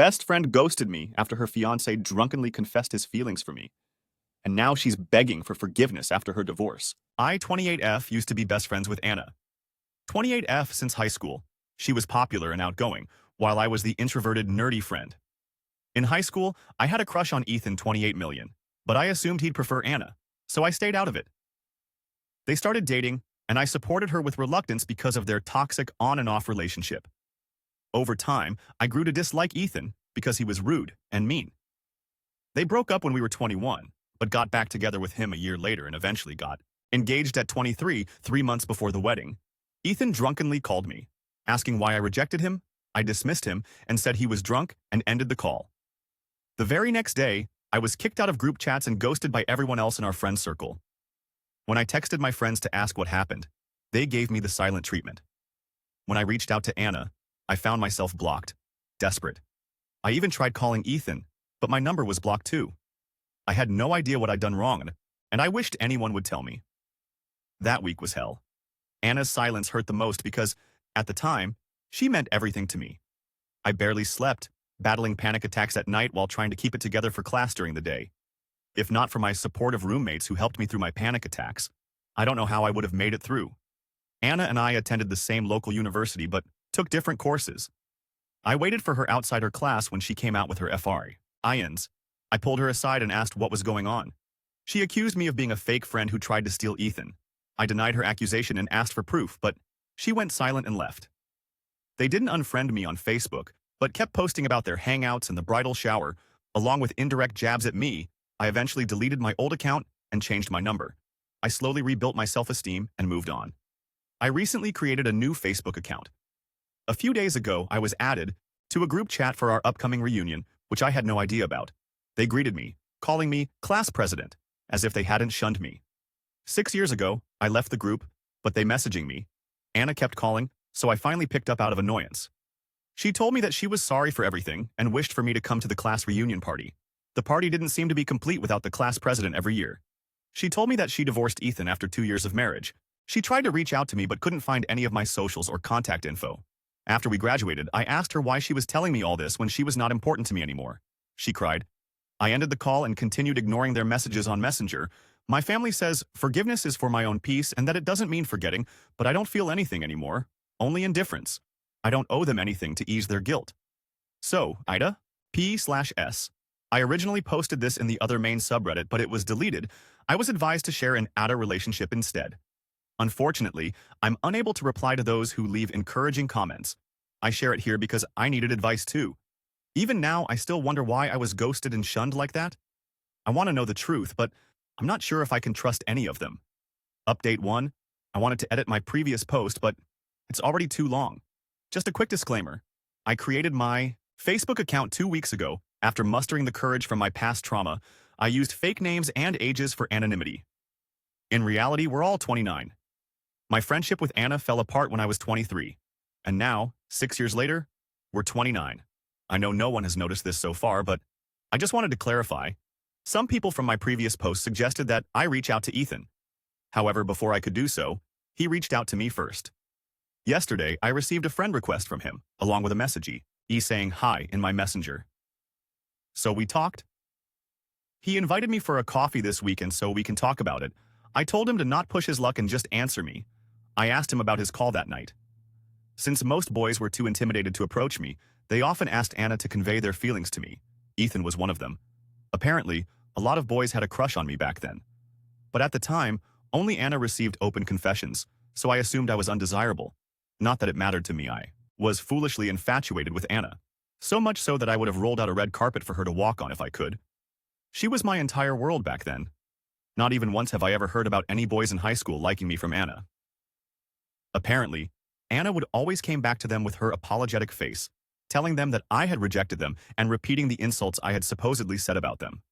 best friend ghosted me after her fiancé drunkenly confessed his feelings for me, and now she's begging for forgiveness after her divorce. I, 28F, used to be best friends with Anna. 28F since high school. She was popular and outgoing, while I was the introverted, nerdy friend. In high school, I had a crush on Ethan 28 million, but I assumed he'd prefer Anna, so I stayed out of it. They started dating, and I supported her with reluctance because of their toxic on and off relationship. Over time, I grew to dislike Ethan because he was rude and mean. They broke up when we were 21, but got back together with him a year later and eventually got engaged at 23, 3 months before the wedding. Ethan drunkenly called me, asking why I rejected him. I dismissed him and said he was drunk and ended the call. The very next day, I was kicked out of group chats and ghosted by everyone else in our friend circle. When I texted my friends to ask what happened, they gave me the silent treatment. When I reached out to Anna, I found myself blocked, desperate. I even tried calling Ethan, but my number was blocked too. I had no idea what I'd done wrong, and I wished anyone would tell me. That week was hell. Anna's silence hurt the most because, at the time, she meant everything to me. I barely slept, battling panic attacks at night while trying to keep it together for class during the day. If not for my supportive roommates who helped me through my panic attacks, I don't know how I would have made it through. Anna and I attended the same local university but took different courses. I waited for her outside her class when she came out with her FRINs. I pulled her aside and asked what was going on. She accused me of being a fake friend who tried to steal Ethan. I denied her accusation and asked for proof, but she went silent and left. They didn't unfriend me on Facebook, but kept posting about their hangouts and the bridal shower, along with indirect jabs at me. I eventually deleted my old account and changed my number. I slowly rebuilt my self-esteem and moved on. I recently created a new Facebook account. A few days ago, I was added to a group chat for our upcoming reunion, which I had no idea about. They greeted me, calling me class president, as if they hadn't shunned me. 6 years ago, I left the group, but they messaging me. Anna kept calling, so I finally picked up out of annoyance. She told me that she was sorry for everything and wished for me to come to the class reunion party. The party didn't seem to be complete without the class president every year. She told me that she divorced Ethan after 2 years of marriage. She tried to reach out to me but couldn't find any of my socials or contact info. After we graduated, I asked her why she was telling me all this when she was not important to me anymore. She cried. I ended the call and continued ignoring their messages on Messenger. My family says forgiveness is for my own peace and that it doesn't mean forgetting, but I don't feel anything anymore, only indifference. I don't owe them anything to ease their guilt. So, Ida, P/S. I originally posted this in the other main subreddit, but it was deleted. I was advised to share an outer relationship instead. Unfortunately, I'm unable to reply to those who leave encouraging comments. I share it here because I needed advice too. Even now, I still wonder why I was ghosted and shunned like that. I want to know the truth, but I'm not sure if I can trust any of them. Update 1. I wanted to edit my previous post, but it's already too long. Just a quick disclaimer. I created my Facebook account 2 weeks ago after mustering the courage from my past trauma. I used fake names and ages for anonymity. In reality, we're all 29. My friendship with Anna fell apart when I was 23. And now, 6 years later, we're 29. I know no one has noticed this so far, but I just wanted to clarify. Some people from my previous post suggested that I reach out to Ethan. However, before I could do so, he reached out to me first. Yesterday, I received a friend request from him, along with a message, saying hi in my messenger. So we talked. He invited me for a coffee this weekend so we can talk about it. I told him to not push his luck and just answer me. I asked him about his call that night. Since most boys were too intimidated to approach me, they often asked Anna to convey their feelings to me. Ethan was one of them. Apparently, a lot of boys had a crush on me back then. But at the time, only Anna received open confessions, so I assumed I was undesirable. Not that it mattered to me. I was foolishly infatuated with Anna. So much so that I would have rolled out a red carpet for her to walk on if I could. She was my entire world back then. Not even once have I ever heard about any boys in high school liking me from Anna. Apparently, Anna would always came back to them with her apologetic face, telling them that I had rejected them and repeating the insults I had supposedly said about them.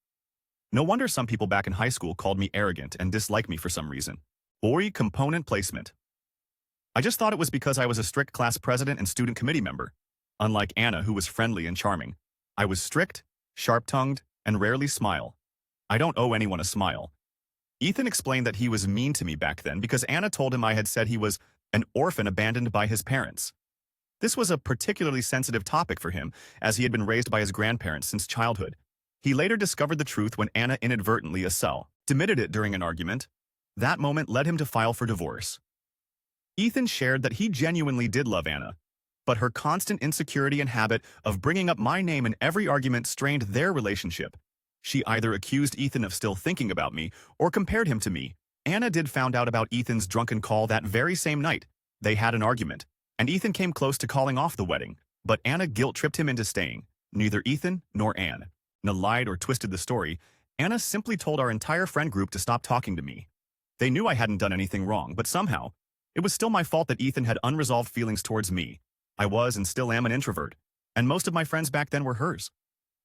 No wonder some people back in high school called me arrogant and disliked me for some reason. Ori component placement. I just thought it was because I was a strict class president and student committee member. Unlike Anna, who was friendly and charming, I was strict, sharp-tongued, and rarely smile. I don't owe anyone a smile. Ethan explained that he was mean to me back then because Anna told him I had said he was an orphan abandoned by his parents. This was a particularly sensitive topic for him, as he had been raised by his grandparents since childhood. He later discovered the truth when Anna inadvertently admitted it during an argument. That moment led him to file for divorce. Ethan shared that he genuinely did love Anna, but her constant insecurity and habit of bringing up my name in every argument strained their relationship. She either accused Ethan of still thinking about me or compared him to me. Anna did found out about Ethan's drunken call that very same night. They had an argument, and Ethan came close to calling off the wedding, but Anna guilt-tripped him into staying. Neither Ethan nor Anna lied or twisted the story. Anna simply told our entire friend group to stop talking to me. They knew I hadn't done anything wrong, but somehow, it was still my fault that Ethan had unresolved feelings towards me. I was and still am an introvert, and most of my friends back then were hers.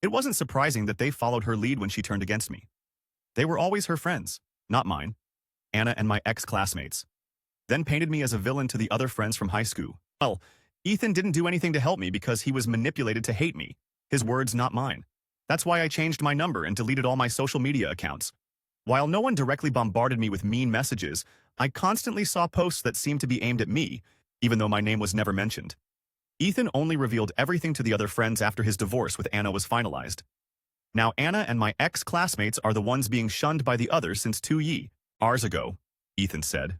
It wasn't surprising that they followed her lead when she turned against me. They were always her friends, not mine. Anna and my ex-classmates then painted me as a villain to the other friends from high school. Well, Ethan didn't do anything to help me because he was manipulated to hate me. His words, not mine. That's why I changed my number and deleted all my social media accounts. While no one directly bombarded me with mean messages, I constantly saw posts that seemed to be aimed at me, even though my name was never mentioned. Ethan only revealed everything to the other friends after his divorce with Anna was finalized. Now Anna and my ex-classmates are the ones being shunned by the others since 2 years ago, Ethan said.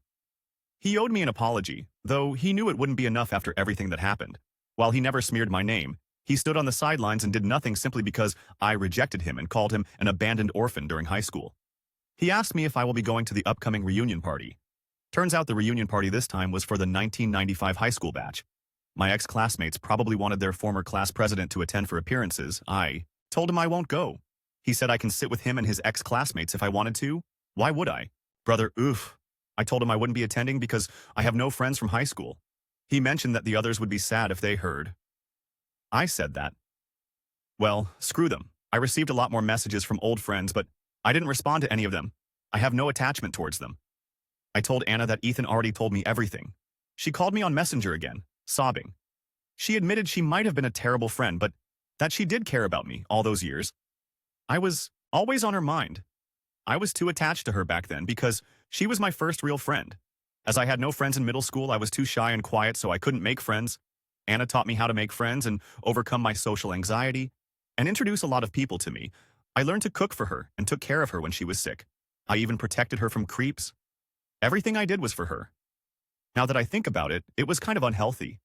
He owed me an apology, though he knew it wouldn't be enough after everything that happened. While he never smeared my name, he stood on the sidelines and did nothing simply because I rejected him and called him an abandoned orphan during high school. He asked me if I will be going to the upcoming reunion party. Turns out the reunion party this time was for the 1995 high school batch. My ex-classmates probably wanted their former class president to attend for appearances. I told him I won't go. He said I can sit with him and his ex-classmates if I wanted to. Why would I? Brother, oof. I told him I wouldn't be attending because I have no friends from high school. He mentioned that the others would be sad if they heard. I said that. Well, screw them. I received a lot more messages from old friends, but I didn't respond to any of them. I have no attachment towards them. I told Anna that Ethan already told me everything. She called me on Messenger again, sobbing. She admitted she might have been a terrible friend, but that she did care about me all those years. I was always on her mind. I was too attached to her back then because she was my first real friend. As I had no friends in middle school, I was too shy and quiet, so I couldn't make friends. Anna taught me how to make friends and overcome my social anxiety and introduce a lot of people to me. I learned to cook for her and took care of her when she was sick. I even protected her from creeps. Everything I did was for her. Now that I think about it, it was kind of unhealthy.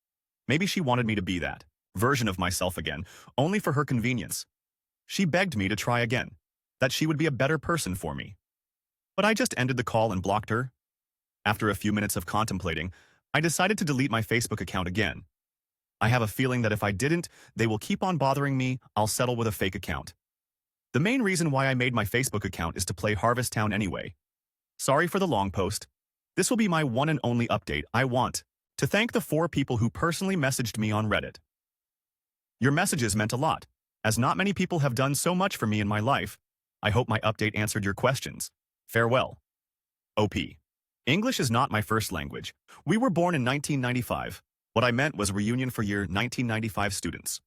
Maybe she wanted me to be that version of myself again, only for her convenience. She begged me to try again, that she would be a better person for me. But I just ended the call and blocked her. After a few minutes of contemplating, I decided to delete my Facebook account again. I have a feeling that if I didn't, they will keep on bothering me. I'll settle with a fake account. The main reason why I made my Facebook account is to play Harvest Town anyway. Sorry for the long post. This will be my one and only update. I want to thank the 4 people who personally messaged me on Reddit. Your messages meant a lot, as not many people have done so much for me in my life. I hope my update answered your questions. Farewell. OP. English is not my first language. We were born in 1995. What I meant was reunion for year 1995 students.